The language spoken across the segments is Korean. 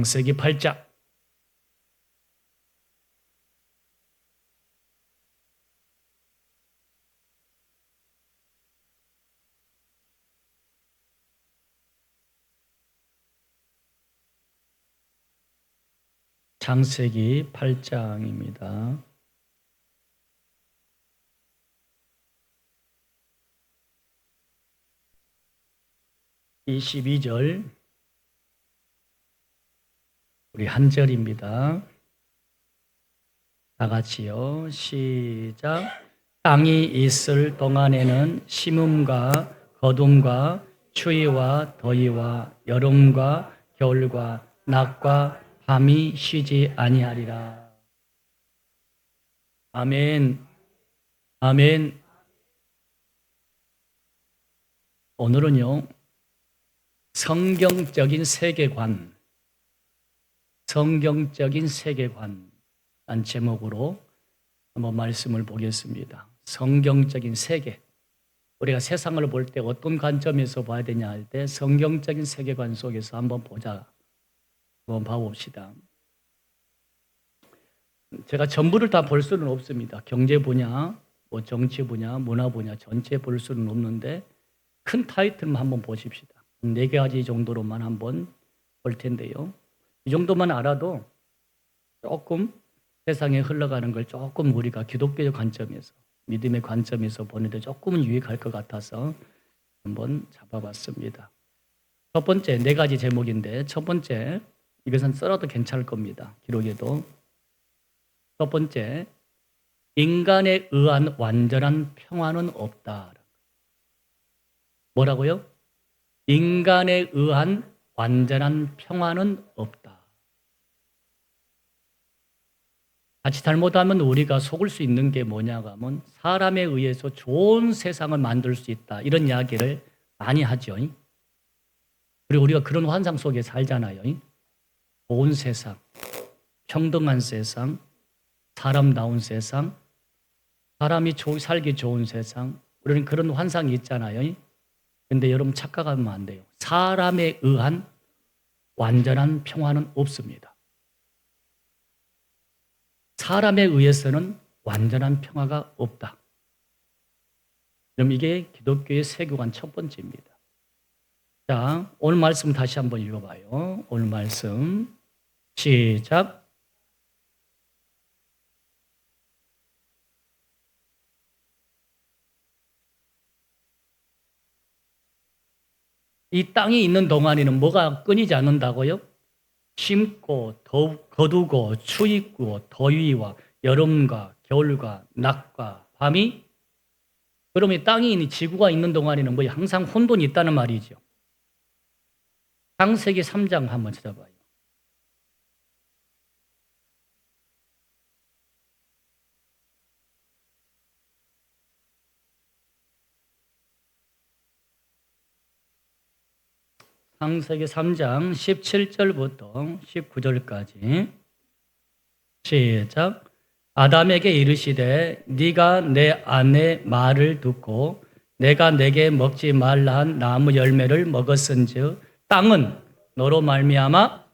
창세기 8장. 창세기 8장입니다. 22절, 우리 한 절입니다. 다 같이요. 시작. 땅이 있을 동안에는 심음과 거둠과 추위와 더위와 여름과 겨울과 낮과 밤이 쉬지 아니하리라. 아멘. 아멘. 오늘은요, 성경적인 세계관, 성경적인 세계관 한 제목으로 한번 말씀을 보겠습니다. 성경적인 세계. 우리가 세상을 볼 때 어떤 관점에서 봐야 되냐 할 때 성경적인 세계관 속에서 한번 보자. 한번 봐봅시다. 제가 전부를 다 볼 수는 없습니다. 경제 분야, 뭐 정치 분야, 문화 분야 전체 볼 수는 없는데 큰 타이틀만 한번 보십시다. 4가지 정도로만 한번 볼 텐데요. 이 정도만 알아도 조금 세상에 흘러가는 걸 조금 우리가 기독교적 관점에서, 믿음의 관점에서 보는데 조금은 유익할 것 같아서 한번 잡아봤습니다. 첫 번째, 4가지 제목인데 첫 번째, 이것은 써도 괜찮을 겁니다. 기록에도. 첫 번째, 인간에 의한 완전한 평화는 없다. 뭐라고요? 인간에 의한 완전한 평화는 없다. 같이 잘못하면 우리가 속을 수 있는 게 뭐냐고 하면 사람에 의해서 좋은 세상을 만들 수 있다. 이런 이야기를 많이 하죠. 그리고 우리가 그런 환상 속에 살잖아요. 좋은 세상, 평등한 세상, 사람다운 세상, 사람이 살기 좋은 세상, 우리는 그런 환상이 있잖아요. 근데 여러분 착각하면 안 돼요. 사람에 의한 완전한 평화는 없습니다. 사람에 의해서는 완전한 평화가 없다. 그럼 이게 기독교의 세계관 첫 번째입니다. 자, 오늘 말씀 다시 한번 읽어봐요. 오늘 말씀 시작. 이 땅이 있는 동안에는 뭐가 끊이지 않는다고요? 심고 거두고 추위고 더위와 여름과 겨울과 낮과 밤이, 그러면 이 땅이 있는 지구가 있는 동안에는 뭐 항상 혼돈이 있다는 말이죠. 창세기 3장 한번 찾아봐요. 창세기 3장 17절부터 19절까지 시작. 아담에게 이르시되 네가 내 아내 말을 듣고 내가 내게 먹지 말라 한 나무 열매를 먹었은즉 땅은 너로 말미암아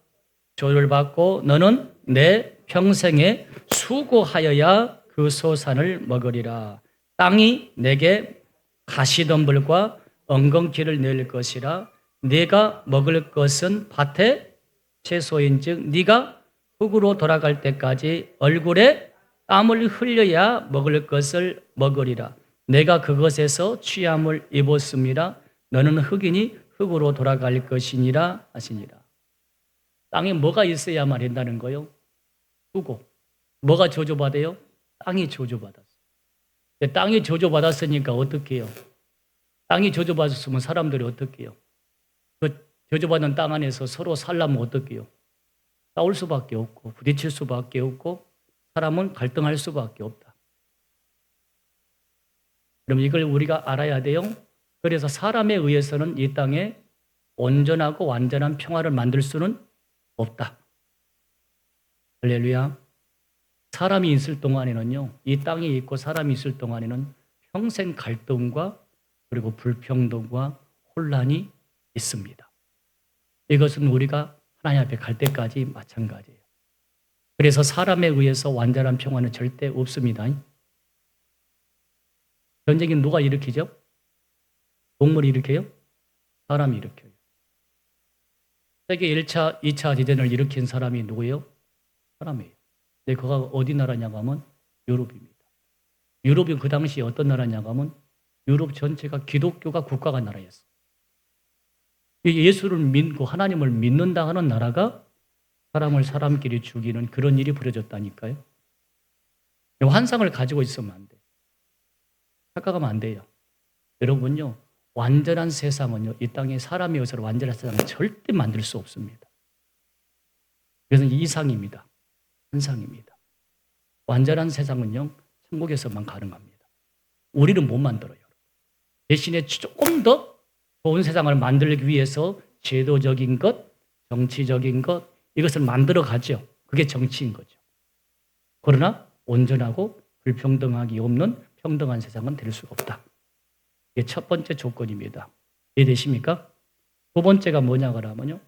조를 받고 너는 내 평생에 수고하여야 그 소산을 먹으리라. 땅이 내게 가시덤불과 엉겅퀴를 낼 것이라. 네가 먹을 것은 밭의 채소인즉 네가 흙으로 돌아갈 때까지 얼굴에 땀을 흘려야 먹을 것을 먹으리라. 내가 그것에서 취함을 입었습니다. 너는 흙이니 흙으로 돌아갈 것이니라 하시니라. 땅에 뭐가 있어야만 된다는 거요? 수고. 뭐가 저주받아요? 땅이 저주받았어요. 땅이 저주받았으니까 어떻게 해요? 땅이 저주받았으면 사람들이 어떻게 해요? 그 저주받은 땅 안에서 서로 살려면 어떻게 해요? 싸울 수밖에 없고 부딪힐 수밖에 없고 사람은 갈등할 수밖에 없다. 그럼 이걸 우리가 알아야 돼요. 그래서 사람에 의해서는 이 땅에 온전하고 완전한 평화를 만들 수는 없다. 할렐루야. 사람이 있을 동안에는요, 이 땅에 있고 사람이 있을 동안에는 평생 갈등과 그리고 불평등과 혼란이 있습니다. 이것은 우리가 하나님 앞에 갈 때까지 마찬가지예요. 그래서 사람에 의해서 완전한 평화는 절대 없습니다. 전쟁이 누가 일으키죠? 동물이 일으켜요? 사람이 일으켜요. 세계 1차, 2차 대전을 일으킨 사람이 누구예요? 사람이에요. 근데 그가 어디 나라냐고 하면 유럽입니다. 유럽이 그 당시에 어떤 나라냐고 하면 유럽 전체가 기독교가 국가가 나라였어요. 예수를 믿고 하나님을 믿는다 하는 나라가 사람을 사람끼리 죽이는 그런 일이 벌어졌다니까요. 환상을 가지고 있으면 안 돼요. 착각하면 안 돼요. 여러분요, 완전한 세상은요, 이 땅에 사람의 의사로 완전한 세상을 절대 만들 수 없습니다. 그래서 이상입니다. 환상입니다. 완전한 세상은요, 천국에서만 가능합니다. 우리는 못 만들어요. 대신에 조금 더 좋은 세상을 만들기 위해서 제도적인 것, 정치적인 것, 이것을 만들어 가죠. 그게 정치인 거죠. 그러나 온전하고 불평등하기 없는 평등한 세상은 될 수가 없다. 이게 첫 번째 조건입니다. 이해되십니까? 두 번째가 뭐냐고 하면요.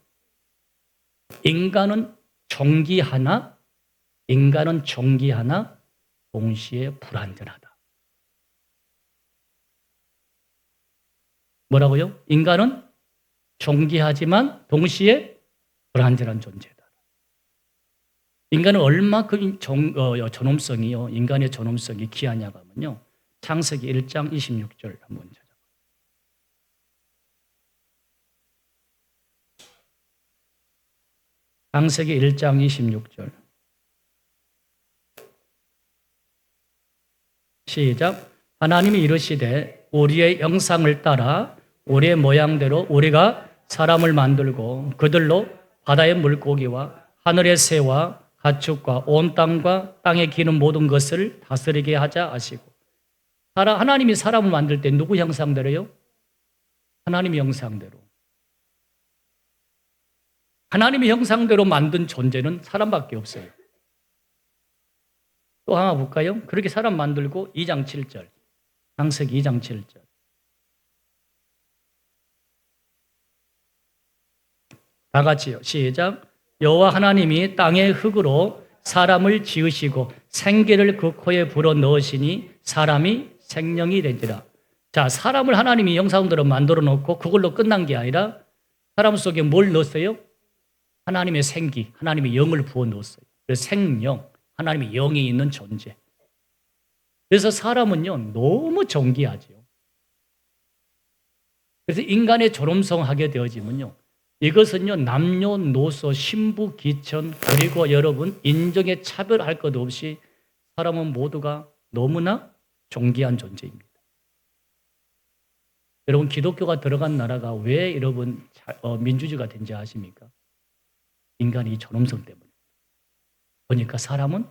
인간은 정기하나 동시에 불완전하다. 뭐라고요? 인간은 존귀하지만 동시에 불완전한 존재다. 인간은 얼마큼 존엄성이요, 인간의 존엄성이 귀하냐고 하면요. 창세기 1장 26절 한번 찾아봐요. 창세기 1장 26절. 시작. 하나님이 이르시되 우리의 형상을 따라 우리의 모양대로 우리가 사람을 만들고 그들로 바다의 물고기와 하늘의 새와 가축과 온 땅과 땅에 기는 모든 것을 다스리게 하자 하시고. 하나님이 사람을 만들 때 누구 형상대로요? 하나님의 형상대로. 하나님의 형상대로 만든 존재는 사람밖에 없어요. 또 하나 볼까요? 그렇게 사람 만들고 2장 7절. 창세기 2장 7절. 다 같이요. 시작. 여호와 하나님이 땅의 흙으로 사람을 지으시고 생기를 그 코에 불어 넣으시니 사람이 생명이 되니라. 자, 사람을 하나님이 형상대로 만들어 놓고 그걸로 끝난 게 아니라 사람 속에 뭘 넣었어요? 하나님의 생기, 하나님의 영을 부어 넣었어요. 그래서 생명, 하나님의 영이 있는 존재. 그래서 사람은요, 너무 존귀하죠. 그래서 인간의 존엄성하게 되어지면요, 이것은요, 남녀노소, 신부, 기천, 그리고 여러분, 인종에 차별할 것 없이 사람은 모두가 너무나 존귀한 존재입니다. 여러분, 기독교가 들어간 나라가 왜 여러분 민주주의가 된지 아십니까? 인간의 존엄성 때문에. 보니까 사람은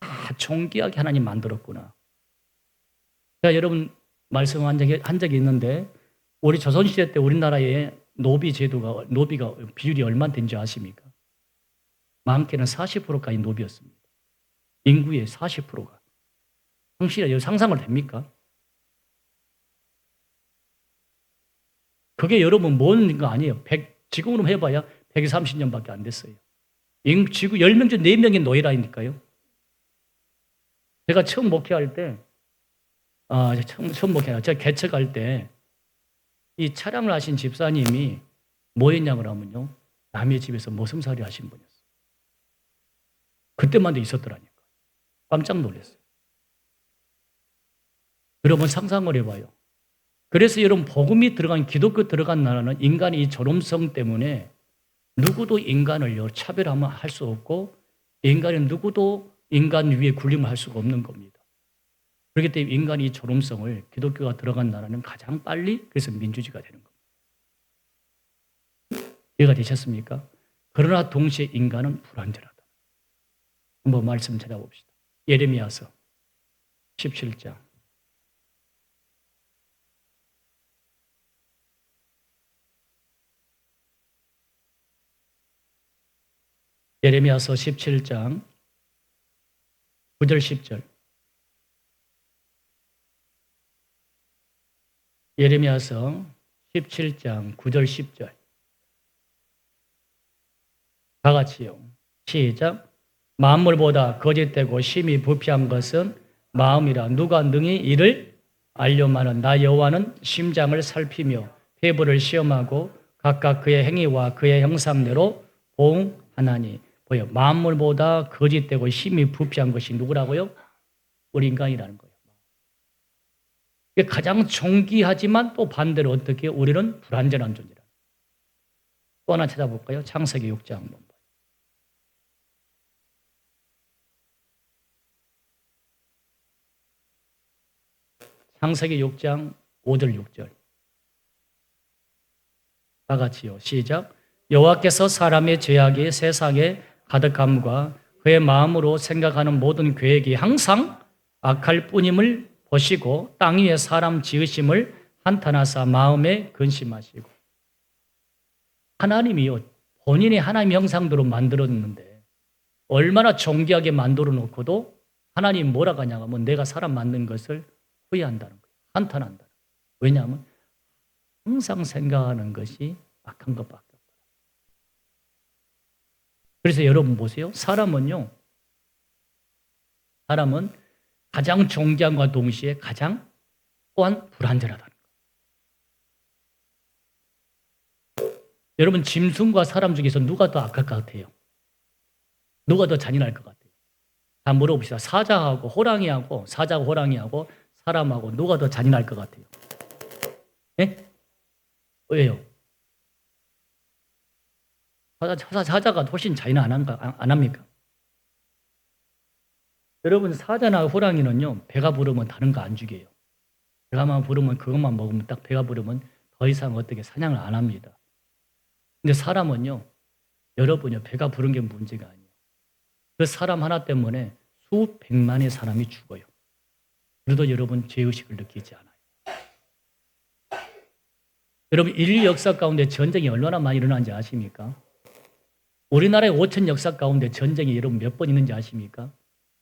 다 존귀하게 하나님 만들었구나. 제가 여러분 말씀한 적이 있는데, 우리 조선시대 때 우리나라에 노비가 비율이 얼마 된지 아십니까? 많게는 40%까지 노비였습니다. 인구의 40%가. 당신이 상상을 됩니까? 그게 여러분 뭔 거 아니에요. 지금으로 해봐야 130년밖에 안 됐어요. 지구 10명 중 4명이 노예라니까요. 제가 처음 목회할 때, 제가 개척할 때, 이 차량을 하신 집사님이 뭐였냐고 하면요, 남의 집에서 머슴살이 하신 분이었어요. 그때만 도 있었더라니까. 깜짝 놀랐어요. 여러분 상상을 해봐요. 그래서 여러분 복음이 들어간, 기독교 들어간 나라는 인간의 이 존엄성 때문에 누구도 인간을요 차별하면 할 수 없고, 인간은 누구도 인간 위에 군림을 할 수가 없는 겁니다. 그렇기 때문에 인간의 이 존엄성을 기독교가 들어간 나라는 가장 빨리, 그래서 민주주의가 되는 겁니다. 이해가 되셨습니까? 그러나 동시에 인간은 불완전하다. 한번 말씀 찾아봅시다. 예레미야서 17장. 예레미야서 17장 9절 10절. 예레미야서 17장 9절 10절. 다 같이요. 시작. 만물보다 거짓되고 심히 부패한 것은 마음이라. 누가 능히 이를 알려마는. 나 여호와는 심장을 살피며 폐부를 시험하고 각각 그의 행위와 그의 형상대로 보응하나니. 보여. 만물보다 거짓되고 심히 부패한 것이 누구라고요? 우리 인간이라는 거예요. 이게 가장 존귀하지만 또 반대로 어떻게 우리는 불완전한 존재라. 또 하나 찾아볼까요? 창세기 6장 한번 봐요. 창세기 6장 5절 6절. 다 같이요. 시작. 여호와께서 사람의 죄악이 세상에 가득함과 그의 마음으로 생각하는 모든 계획이 항상 악할 뿐임을 보시고 땅 위에 사람 지으심을 한탄하사 마음에 근심하시고. 하나님이요, 본인이 하나님 형상대로 만들었는데 얼마나 존귀하게 만들어 놓고도 하나님 뭐라고 하냐 하면 내가 사람 만든 것을 후회한다는 거예요. 한탄한다는 거예요. 왜냐하면 항상 생각하는 것이 악한 것밖에 없다. 그래서 여러분 보세요. 사람은 가장 존귀함과 동시에 가장 또한 불완전하다는 거예요. 여러분 짐승과 사람 중에서 누가 더 악할 것 같아요? 누가 더 잔인할 것 같아요? 다 물어봅시다. 사자하고 호랑이하고 사람하고 누가 더 잔인할 것 같아요? 네? 왜요? 사자가 훨씬 잔인 안 합니까? 여러분 사자나 호랑이는요 배가 부르면 다른 거 안 죽여요. 배가만 부르면 그것만 먹으면 딱 배가 부르면 더 이상 어떻게 사냥을 안 합니다. 근데 사람은요 여러분요 배가 부른 게 문제가 아니에요. 그 사람 하나 때문에 수백만의 사람이 죽어요. 그래도 여러분 죄의식을 느끼지 않아요. 여러분 인류 역사 가운데 전쟁이 얼마나 많이 일어난지 아십니까? 우리나라의 5천 역사 가운데 전쟁이 여러분 몇 번 있는지 아십니까?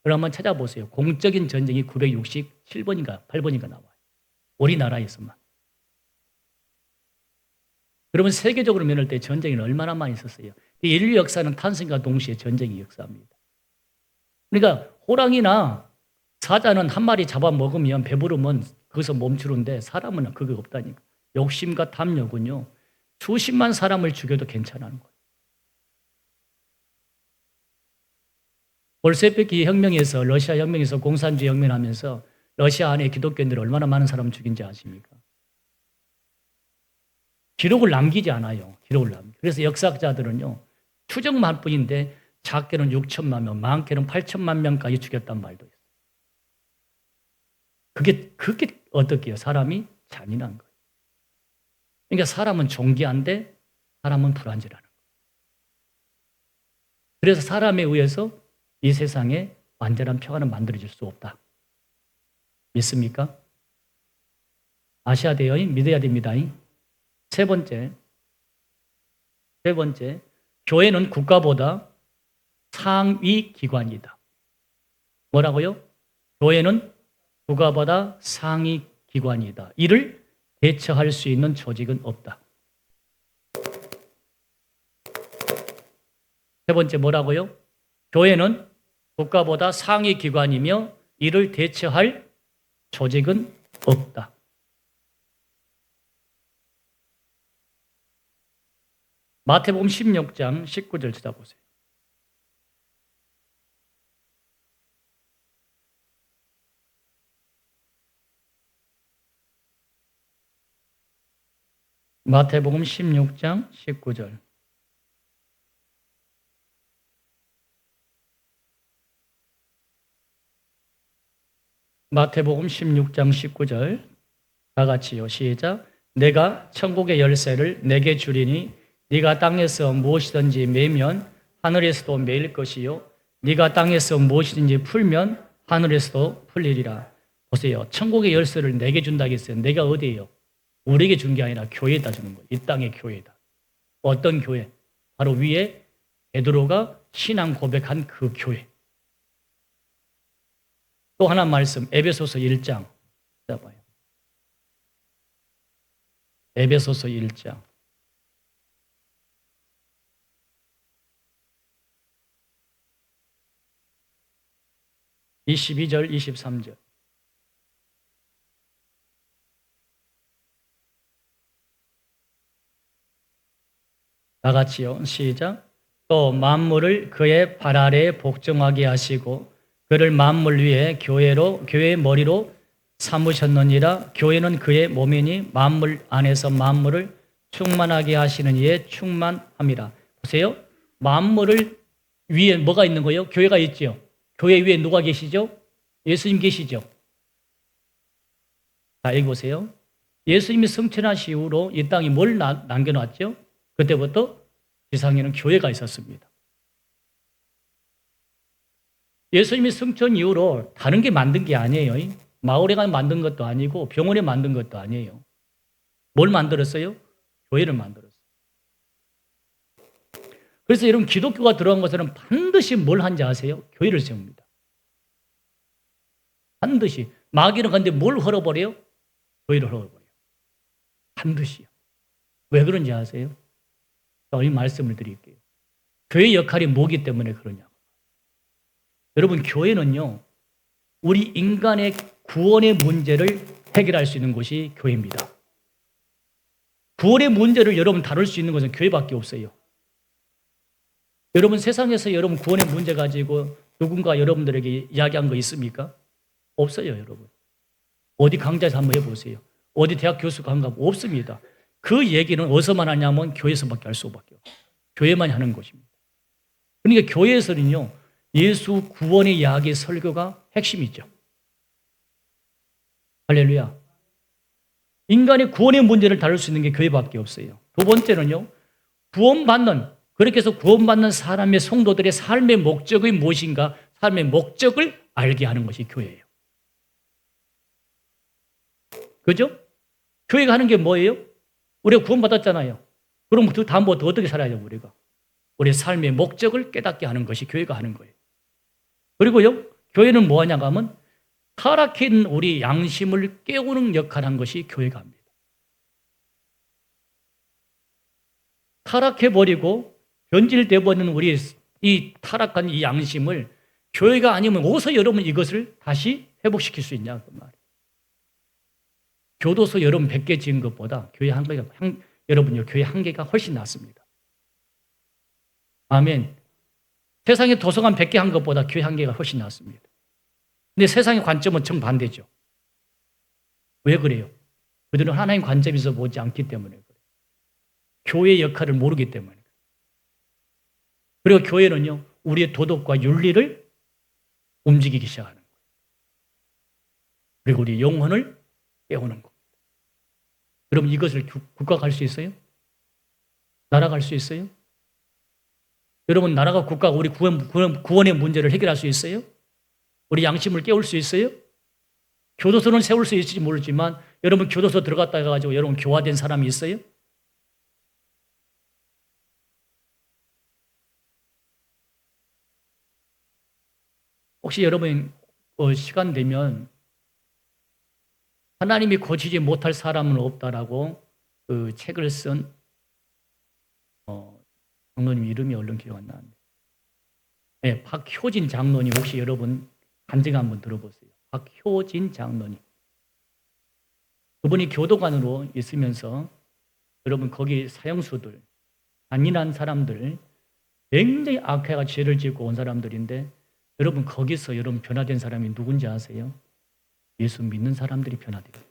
그럼 한번 찾아보세요. 공적인 전쟁이 967번인가 8번인가 나와요. 우리나라에서만. 여러분 세계적으로 면할 때 전쟁이 얼마나 많이 있었어요. 인류 역사는 탄생과 동시에 전쟁이 역사입니다. 그러니까 호랑이나 사자는 한 마리 잡아먹으면 배부르면 거기서 멈추는데 사람은 그게 없다니까. 욕심과 탐욕은요. 수십만 사람을 죽여도 괜찮은 거예요. 볼셰비키 혁명에서 러시아 혁명에서 공산주의 혁명하면서 러시아 안에 기독교인들이 얼마나 많은 사람을 죽인지 아십니까? 기록을 남기지 않아요. 그래서 역사학자들은요. 추정만 할 뿐인데 작게는 6천만 명, 많게는 8천만 명까지 죽였단 말도 있어요. 그게 어떻게 해요? 사람이 잔인한 거예요. 그러니까 사람은 존귀한데 사람은 불완전하는 거예요. 그래서 사람에 의해서 이 세상에 완전한 평화는 만들어질 수 없다. 믿습니까? 아셔야 돼요. 믿어야 됩니다. 세 번째, 교회는 국가보다 상위 기관이다. 뭐라고요? 교회는 국가보다 상위 기관이다. 이를 대처할 수 있는 조직은 없다. 세 번째 뭐라고요? 교회는 국가보다 상위 기관이며 이를 대처할 조직은 없다. 마태복음 16장 19절 찾아보세요. 마태복음 16장 19절. 마태복음 16장 19절. 다 같이요. 시작. 내가 천국의 열쇠를 내게 주리니 네가 땅에서 무엇이든지 매면 하늘에서도 매일 것이요 네가 땅에서 무엇이든지 풀면 하늘에서도 풀리리라. 보세요. 천국의 열쇠를 내게 준다고 했어요. 내가 어디예요? 우리에게 준 게 아니라 교회에다 주는 거예요. 이 땅의 교회다. 어떤 교회? 바로 위에 베드로가 신앙 고백한 그 교회. 또 하나 말씀, 에베소서 1장. 봐요. 에베소서 1장. 22절, 23절. 다 같이요. 시작. 또 만물을 그의 발 아래에 복종하게 하시고 그를 만물 위에 교회의 머리로 삼으셨느니라. 교회는 그의 몸이니 만물 안에서 만물을 충만하게 하시는 이에 충만함이라. 보세요. 만물을 위에 뭐가 있는 거예요? 교회가 있죠. 교회 위에 누가 계시죠? 예수님 계시죠. 자, 여기 보세요. 예수님이 승천하신 이후로 이 땅에 뭘 남겨놨죠? 그때부터 지상에는 교회가 있었습니다. 예수님이 승천 이후로 다른 게 만든 게 아니에요. 마을에가 만든 것도 아니고 병원에 만든 것도 아니에요. 뭘 만들었어요? 교회를 만들었어요. 그래서 여러분 기독교가 들어간 것은 반드시 뭘 한지 아세요? 교회를 세웁니다. 반드시. 마귀는 근데 뭘 헐어버려요? 교회를 헐어버려요. 반드시요. 왜 그런지 아세요? 이 말씀을 드릴게요. 교회의 역할이 뭐기 때문에 그러냐고. 여러분 교회는요. 우리 인간의 구원의 문제를 해결할 수 있는 곳이 교회입니다. 구원의 문제를 여러분 다룰 수 있는 것은 교회밖에 없어요. 여러분 세상에서 여러분 구원의 문제 가지고 누군가 여러분들에게 이야기한 거 있습니까? 없어요, 여러분. 어디 강좌에서 한번 해보세요. 어디 대학 교수가 한가 없습니다. 그 얘기는 어디서만 하냐면 교회에서밖에 할 수밖에 없어요. 교회만 하는 것입니다. 그러니까 교회에서는요. 예수 구원의 이야기 설교가 핵심이죠. 할렐루야. 인간의 구원의 문제를 다룰 수 있는 게 교회밖에 없어요. 두 번째는요. 그렇게 해서 구원받는 사람의 성도들의 삶의 목적이 무엇인가, 삶의 목적을 알게 하는 것이 교회예요. 그죠? 교회가 하는 게 뭐예요? 우리가 구원받았잖아요. 그럼 그 다음부터 어떻게 살아야죠, 우리가? 우리의 삶의 목적을 깨닫게 하는 것이 교회가 하는 거예요. 그리고요, 교회는 뭐 하냐고 하면 타락해 있는 우리 양심을 깨우는 역할을 한 것이 교회가 합니다. 타락해버리고 변질돼버리는 우리 이 타락한 이 양심을 교회가 아니면 어디서 여러분 이것을 다시 회복시킬 수 있냐 그 말이에요. 교도소 여러분 100개 지은 것보다 여러분요 교회 한 개가 훨씬 낫습니다. 아멘. 세상에 도서관 100개 한 것보다 교회 한 개가 훨씬 낫습니다. 근데 세상의 관점은 정반대죠. 왜 그래요? 그들은 하나님 관점에서 보지 않기 때문에 그래요. 교회의 역할을 모르기 때문에. 그리고 교회는요, 우리의 도덕과 윤리를 움직이기 시작하는 거예요. 그리고 우리 영혼을 깨우는 겁니다. 그럼 이것을 국가 갈 수 있어요? 나라 갈 수 있어요? 여러분, 나라가 국가가 우리 구원의 문제를 해결할 수 있어요? 우리 양심을 깨울 수 있어요? 교도소는 세울 수 있을지 모르지만 여러분 교도소 들어갔다 해가지고 여러분 교화된 사람이 있어요? 혹시 여러분 시간 되면 하나님이 고치지 못할 사람은 없다라고 그 책을 쓴 장로님 이름이 얼른 기억 안 나는데, 네, 박효진 장로님 혹시 여러분 간증 한번 들어보세요. 박효진 장로님. 그분이 교도관으로 있으면서 여러분 거기 사형수들, 잔인한 사람들, 굉장히 악해가 죄를 짓고 온 사람들인데 여러분 거기서 여러분 변화된 사람이 누군지 아세요? 예수 믿는 사람들이 변화됩니다.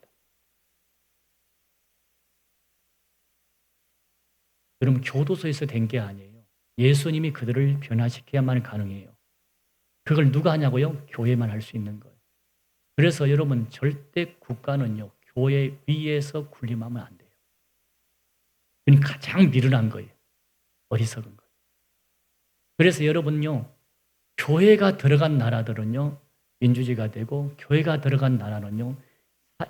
여러분 교도소에서 된 게 아니에요. 예수님이 그들을 변화시켜야만 가능해요. 그걸 누가 하냐고요? 교회만 할 수 있는 거예요. 그래서 여러분 절대 국가는요. 교회 위에서 군림하면 안 돼요. 그건 가장 미련한 거예요. 어리석은 거예요. 그래서 여러분요. 교회가 들어간 나라들은요. 민주주의가 되고 교회가 들어간 나라는요.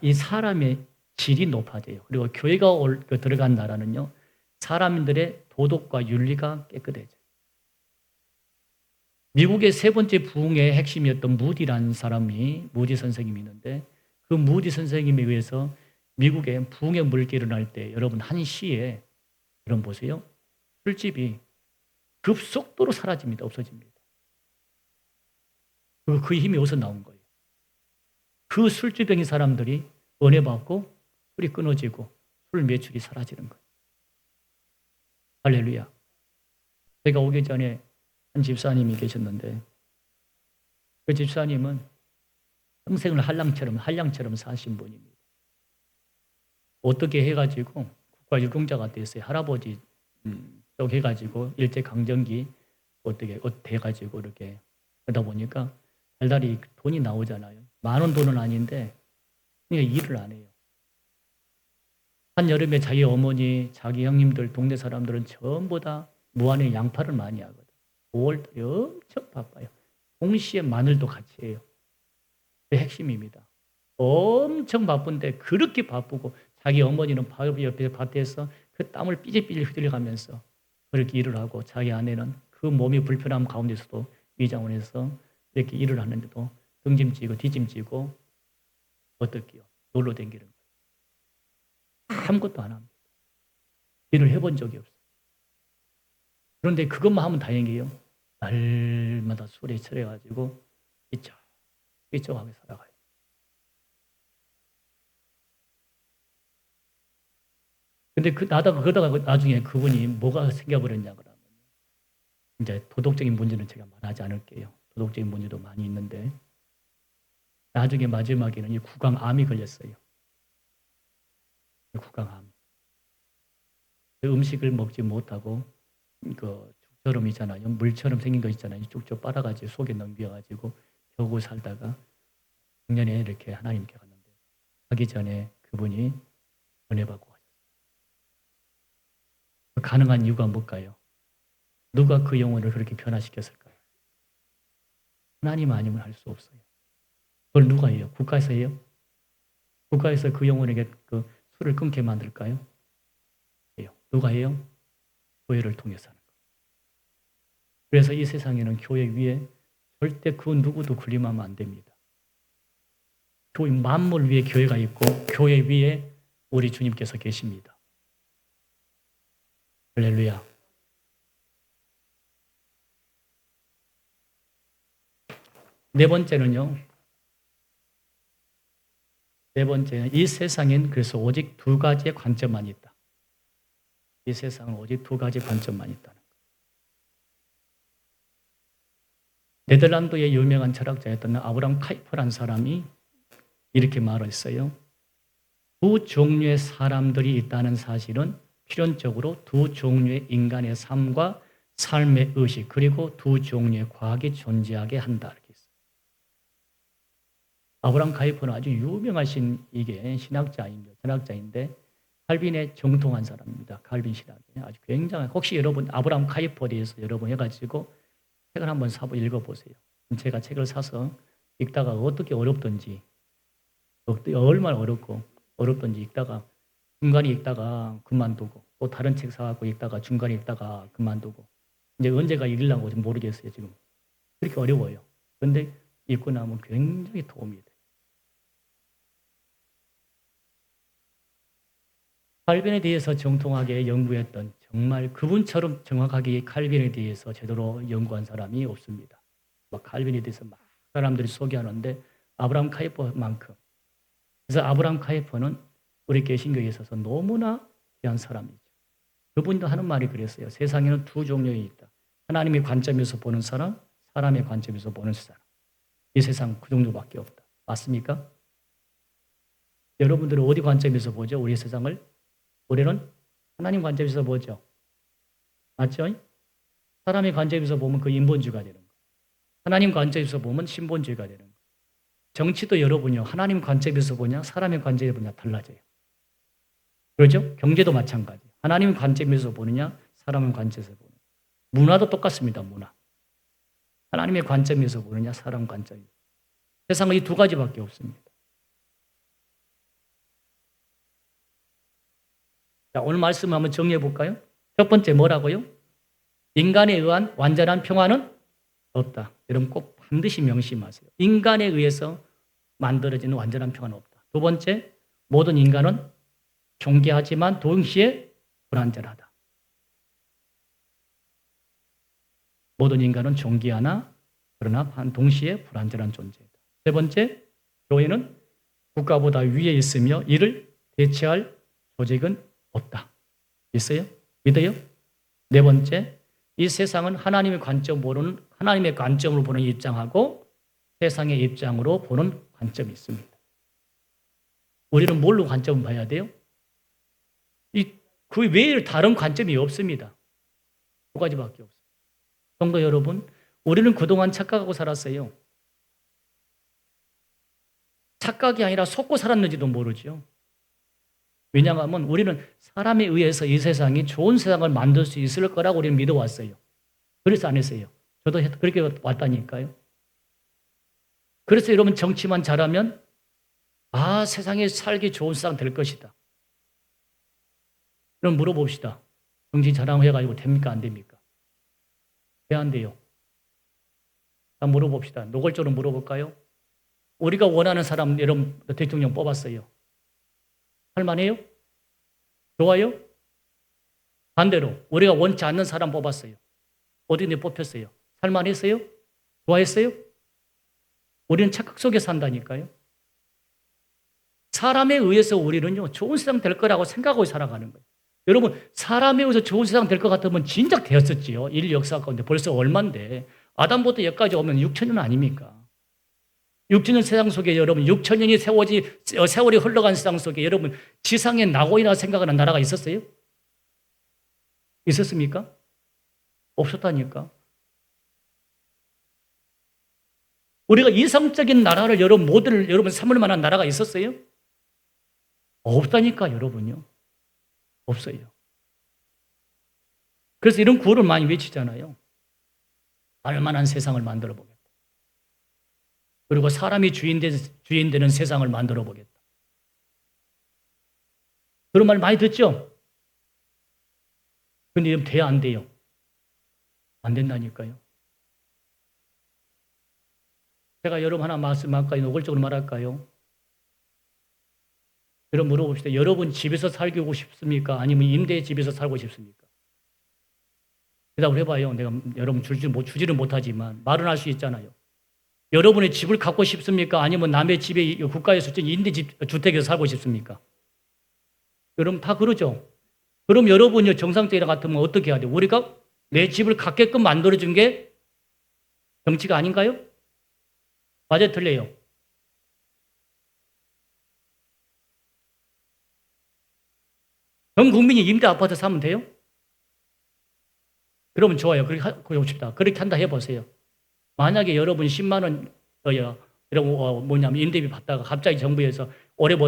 이 사람의 질이 높아져요. 그리고 교회가 들어간 나라는요. 사람들의 도덕과 윤리가 깨끗해져요. 미국의 세 번째 부흥의 핵심이었던 무디 선생님이 있는데 그 무디 선생님에 의해서 미국의 부흥의 물결이 일어날 때 여러분 한 시에 여러분 보세요. 술집이 급속도로 사라집니다. 없어집니다. 그 힘이 어디서 나온 거예요? 그 술주병인 사람들이 은혜 받고 술이 끊어지고 술 매출이 사라지는 거예요. 할렐루야. 제가 오기 전에 한 집사님이 계셨는데 그 집사님은 평생을 한량처럼 사신 분입니다. 어떻게 해가지고 국가유공자가 됐어요. 할아버지 쪽 해가지고 일제강점기 어떻게 해가지고 이렇게 그러다 보니까 달달이 돈이 나오잖아요. 많은 돈은 아닌데 그러니까 일을 안 해요. 한여름에 자기 어머니, 자기 형님들, 동네 사람들은 전부 다 무안에 양파를 많이 하거든. 5월달에 엄청 바빠요. 동시에 마늘도 같이 해요. 그게 핵심입니다. 엄청 바쁜데 그렇게 바쁘고 자기 어머니는 바위 옆에 밭에서 그 땀을 삐질삐질 휘둘려가면서 그렇게 일을 하고 자기 아내는 그 몸이 불편함 가운데서도 위장원에서 이렇게 일을 하는데도 등짐지고 뒤짐지고 어떻게요? 놀러 다니는 거예요. 아무것도 안 합니다. 일을 해본 적이 없어요. 그런데 그것만 하면 다행이에요. 날마다 술에 처해가지고 삐쩍하게 살아가요. 근데 그러다가 나중에 그분이 뭐가 생겨버렸냐 그러면 이제 도덕적인 문제는 제가 말하지 않을게요. 도덕적인 문제도 많이 있는데 나중에 마지막에는 이 구강암이 걸렸어요. 구강암. 그 음식을 먹지 못하고 그 죽처럼 있잖아요. 물처럼 생긴 거 있잖아요. 쭉쭉 빨아가지고 속에 넘겨가지고 겨우 살다가 작년에 이렇게 하나님께 갔는데 가기 전에 그분이 은혜 받고 가셨어요. 가능한 이유가 뭘까요? 누가 그 영혼을 그렇게 변화시켰을까요? 하나님 아니면 할 수 없어요. 그걸 누가 해요? 국가에서 해요? 국가에서 그 영혼에게 그 술을 끊게 만들까요? 해요. 누가 해요? 교회를 통해서 하는 거예요. 그래서 이 세상에는 교회 위에 절대 그 누구도 군림하면 안 됩니다. 교회 만물 위에 교회가 있고 교회 위에 우리 주님께서 계십니다. 할렐루야. 네 번째는 이 세상엔 그래서 오직 두 가지의 관점만 있다. 이 세상은 오직 두 가지 관점만 있다는 거예요. 네덜란드의 유명한 철학자였던 아브라함 카이퍼라는 사람이 이렇게 말했어요. 두 종류의 사람들이 있다는 사실은 필연적으로 두 종류의 인간의 삶과 삶의 의식 그리고 두 종류의 과학이 존재하게 한다. 이렇게 했어요. 아브라함 카이퍼는 아주 유명하신 이게 신학자인데 칼빈에 정통한 사람입니다. 칼빈 신학에 아주 굉장한. 혹시 여러분 아브라함 카이퍼에 대해서 여러분 해가지고 책을 한번 사보 읽어보세요. 제가 책을 사서 읽다가 어떻게 어렵던지 얼마나 어렵던지 읽다가 중간에 읽다가 그만두고 또 다른 책 사갖고 읽다가 중간에 읽다가 그만두고 이제 언제가 읽으려고 좀 모르겠어요. 지금 그렇게 어려워요. 그런데 읽고 나면 굉장히 도움이 돼요. 칼빈에 대해서 정통하게 연구했던 정말 그분처럼 정확하게 칼빈에 대해서 제대로 연구한 사람이 없습니다. 막 칼빈에 대해서 막 사람들이 소개하는데 아브라함 카이퍼만큼. 그래서 아브라함 카이퍼는 우리 개신교에 있어서 너무나 귀한 사람이죠. 그분도 하는 말이 그랬어요. 세상에는 두 종류가 있다. 하나님의 관점에서 보는 사람, 사람의 관점에서 보는 사람. 이 세상 그 정도밖에 없다. 맞습니까? 여러분들은 어디 관점에서 보죠? 우리 세상을? 우리는 하나님 관점에서 보죠. 맞죠? 사람의 관점에서 보면 그 인본주의가 되는 거예요. 하나님 관점에서 보면 신본주의가 되는 거예요. 정치도 여러분요. 하나님 관점에서 보냐 사람의 관점에서 보냐 달라져요. 그렇죠? 경제도 마찬가지. 하나님 관점에서 보느냐 사람의 관점에서 보느냐. 문화도 똑같습니다. 문화. 하나님의 관점에서 보느냐 사람 관점에서. 세상은 이 두 가지밖에 없습니다. 자, 오늘 말씀 한번 정리해 볼까요? 첫 번째 뭐라고요? 인간에 의한 완전한 평화는 없다. 여러분 꼭 반드시 명심하세요. 인간에 의해서 만들어지는 완전한 평화는 없다. 두 번째, 모든 인간은 존귀하지만 동시에 불완전하다. 모든 인간은 존귀하나 그러나 동시에 불완전한 존재다. 세 번째, 교회는 국가보다 위에 있으며 이를 대체할 조직은 없다. 있어요? 믿어요? 네 번째, 이 세상은 하나님의 관점으로 보는 입장하고 세상의 입장으로 보는 관점이 있습니다. 우리는 뭘로 관점을 봐야 돼요? 그 외에 다른 관점이 없습니다. 두 가지밖에 없어요. 성도 여러분, 우리는 그동안 착각하고 살았어요. 착각이 아니라 속고 살았는지도 모르죠. 왜냐하면 우리는 사람에 의해서 이 세상이 좋은 세상을 만들 수 있을 거라고 우리는 믿어왔어요. 그래서 안 했어요. 저도 그렇게 왔다니까요. 그래서 여러분 정치만 잘하면 세상에 살기 좋은 세상 될 것이다. 그럼 물어봅시다. 정치 자랑해가지고 됩니까? 안 됩니까? 왜 안 돼요? 물어봅시다. 노골적으로 물어볼까요? 우리가 원하는 사람 여러분 대통령 뽑았어요. 할만해요? 좋아요? 반대로 우리가 원치 않는 사람 뽑았어요. 어디에 뽑혔어요? 살만했어요? 좋아했어요? 우리는 착각 속에 산다니까요. 사람에 의해서 우리는요 좋은 세상 될 거라고 생각하고 살아가는 거예요. 여러분 사람에 의해서 좋은 세상 될 것 같으면 진작 되었었지요. 인류 역사 가운데 벌써 얼만데 아담부터 여기까지 오면 6천년 아닙니까? 6천년 세상 속에 여러분 6천년이 세월이 흘러간 세상 속에 여러분 지상에 낙원이라 생각하는 나라가 있었어요? 있었습니까? 없었다니까. 우리가 이상적인 나라를 모델을 여러분 삼을 만한 나라가 있었어요? 없다니까 여러분요. 없어요. 그래서 이런 구호를 많이 외치잖아요. 알만한 세상을 만들어 보겠다. 그리고 사람이 주인 되는 세상을 만들어 보겠다. 그런 말 많이 듣죠? 근데 이러면 돼야 안 돼요? 안 된다니까요. 제가 여러분 하나 말씀할까요? 노골적으로 말할까요? 여러분 물어봅시다. 여러분 집에서 살고 싶습니까? 아니면 임대 집에서 살고 싶습니까? 대답을 해봐요. 내가 여러분 주지를 못하지만 말은 할 수 있잖아요. 여러분의 집을 갖고 싶습니까? 아니면 남의 집에 국가에서 준 임대집 주택에서 살고 싶습니까? 여러분 다 그러죠. 그럼 여러분이 정상적이라 같으면 어떻게 해야 돼요? 우리가 내 집을 갖게끔 만들어준 게 정치가 아닌가요? 맞아요, 틀려요? 전 국민이 임대 아파트 사면 돼요? 그러면 좋아요. 그렇게 하고 싶다. 그렇게 한다 해보세요. 만약에 여러분 10만 원, 여러분 임대비 받다가 갑자기 정부에서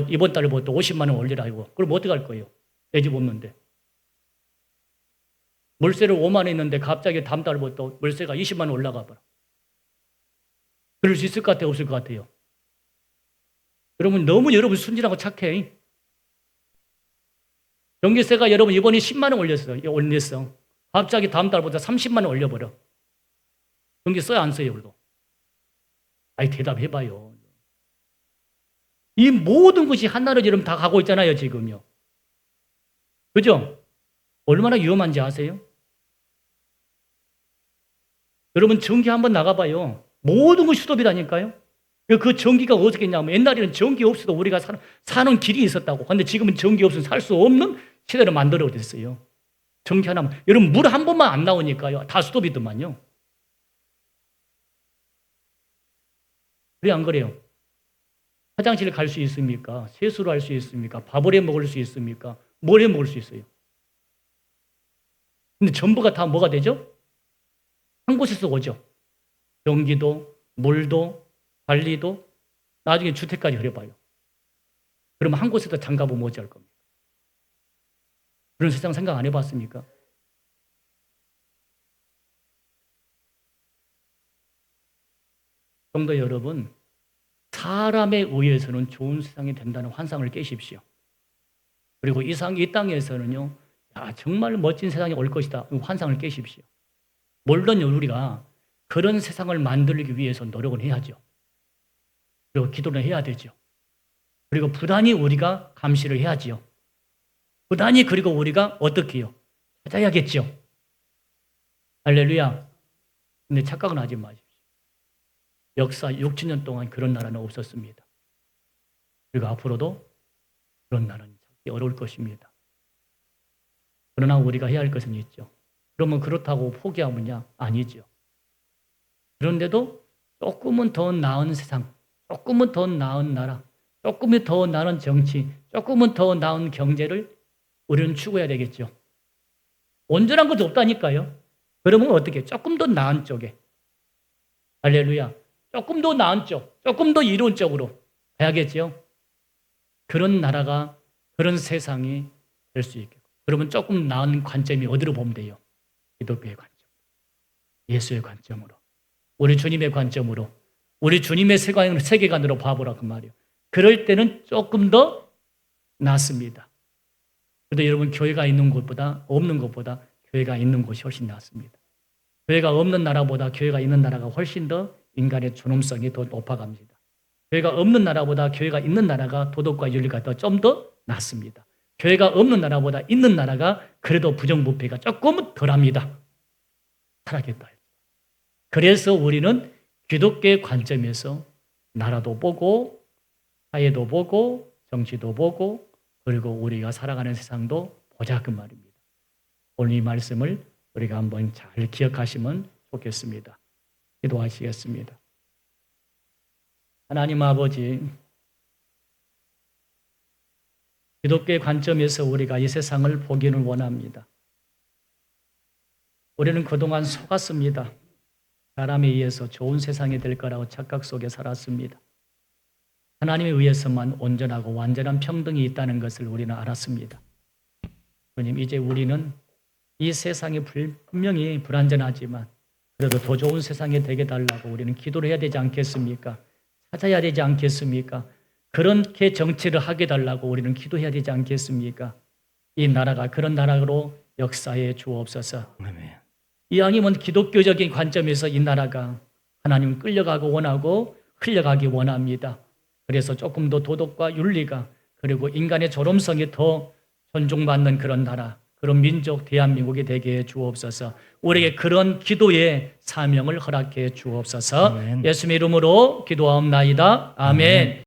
이번 달부터 50만 원 올리라고. 그럼 어떻게 할 거예요? 내 집 없는데. 물세를 5만 원 했는데 갑자기 다음 달부터 물세가 20만 원 올라가 봐라. 그럴 수 있을 것 같아요? 없을 것 같아요? 여러분 너무 여러분 순진하고 착해. 전기세가 여러분 이번에 10만 원 올렸어. 갑자기 다음 달부터 30만 원 올려버려. 전기 써야 안 써요, 그래도? 아니, 대답해봐요. 이 모든 것이 한나라로 여러분 다 가고 있잖아요, 지금요. 그죠? 얼마나 위험한지 아세요? 여러분, 전기 한번 나가봐요. 모든 것이 수도비라니까요. 그 전기가 어떻게 했냐면 옛날에는 전기 없어도 우리가 사는 길이 있었다고. 근데 지금은 전기 없으면 살 수 없는 시대를 만들어냈어요. 전기 하나만. 여러분, 물 한 번만 안 나오니까요. 다 수도비더만요. 그래, 안 그래요? 화장실 갈 수 있습니까? 세수를 할 수 있습니까? 밥을 해 먹을 수 있습니까? 뭘 해 먹을 수 있어요? 근데 전부가 다 뭐가 되죠? 한 곳에서 오죠. 전기도, 물도, 관리도, 나중에 주택까지 그려봐요. 그러면 한 곳에서 장가보면 어찌할 겁니까? 그런 세상 생각 안 해봤습니까? 성도 여러분, 사람에 의해서는 좋은 세상이 된다는 환상을 깨십시오. 그리고 이 땅에서는요, 정말 멋진 세상이 올 것이다. 환상을 깨십시오. 물론 우리가 그런 세상을 만들기 위해서 노력을 해야죠. 그리고 기도를 해야 되죠. 그리고 부단히 우리가 감시를 해야지요. 부단히 그리고 우리가 어떻게 해요? 찾아야겠죠. 할렐루야. 근데 착각은 하지 마십시오. 역사 6천년 동안 그런 나라는 없었습니다. 그리고 앞으로도 그런 나라는 찾기 어려울 것입니다. 그러나 우리가 해야 할 것은 있죠. 그러면 그렇다고 포기하느냐? 아니죠. 그런데도 조금은 더 나은 세상, 조금은 더 나은 나라, 조금은 더 나은 정치, 조금은 더 나은 경제를 우리는 추구해야 되겠죠. 온전한 것도 없다니까요. 그러면 어떻게? 조금 더 나은 쪽에. 할렐루야. 조금 더 나은 쪽, 조금 더 이로운 쪽으로 가야겠죠. 그런 나라가, 그런 세상이 될 수 있겠고. 그러면 조금 나은 관점이 어디로 보면 돼요? 기독교의 관점, 예수의 관점으로, 우리 주님의 관점으로, 우리 주님의 세계관으로 봐보라 그 말이에요. 그럴 때는 조금 더 낫습니다. 그런데 여러분 교회가 있는 곳보다 없는 곳보다 교회가 있는 곳이 훨씬 낫습니다. 교회가 없는 나라보다 교회가 있는 나라가 훨씬 더 인간의 존엄성이 더 높아갑니다. 교회가 없는 나라보다 교회가 있는 나라가 도덕과 윤리가 좀 더 낫습니다. 교회가 없는 나라보다 있는 나라가 그래도 부정부패가 조금 덜합니다. 살아겠다. 그래서 우리는 기독교의 관점에서 나라도 보고 사회도 보고 정치도 보고 그리고 우리가 살아가는 세상도 보자 그 말입니다. 오늘 이 말씀을 우리가 한번 잘 기억하시면 좋겠습니다. 기도하시겠습니다. 하나님 아버지, 기독교의 관점에서 우리가 이 세상을 보기를 원합니다. 우리는 그동안 속았습니다. 사람에 의해서 좋은 세상이 될 거라고 착각 속에 살았습니다. 하나님에 의해서만 온전하고 완전한 평등이 있다는 것을 우리는 알았습니다. 주님, 이제 우리는 이 세상이 분명히 불완전하지만 그래도 더 좋은 세상이 되게 달라고 우리는 기도를 해야 되지 않겠습니까? 찾아야 되지 않겠습니까? 그렇게 정치를 하게 달라고 우리는 기도해야 되지 않겠습니까? 이 나라가 그런 나라로 역사에 주옵소서. 이왕이면 기독교적인 관점에서 이 나라가 하나님 끌려가고 원하고 흘려가기 원합니다. 그래서 조금 더 도덕과 윤리가 그리고 인간의 존엄성이 더 존중받는 그런 나라, 그런 민족 대한민국이 되게 해 주옵소서. 우리에게 그런 기도의 사명을 허락해 주옵소서. 아멘. 예수님의 이름으로 기도하옵나이다. 아멘.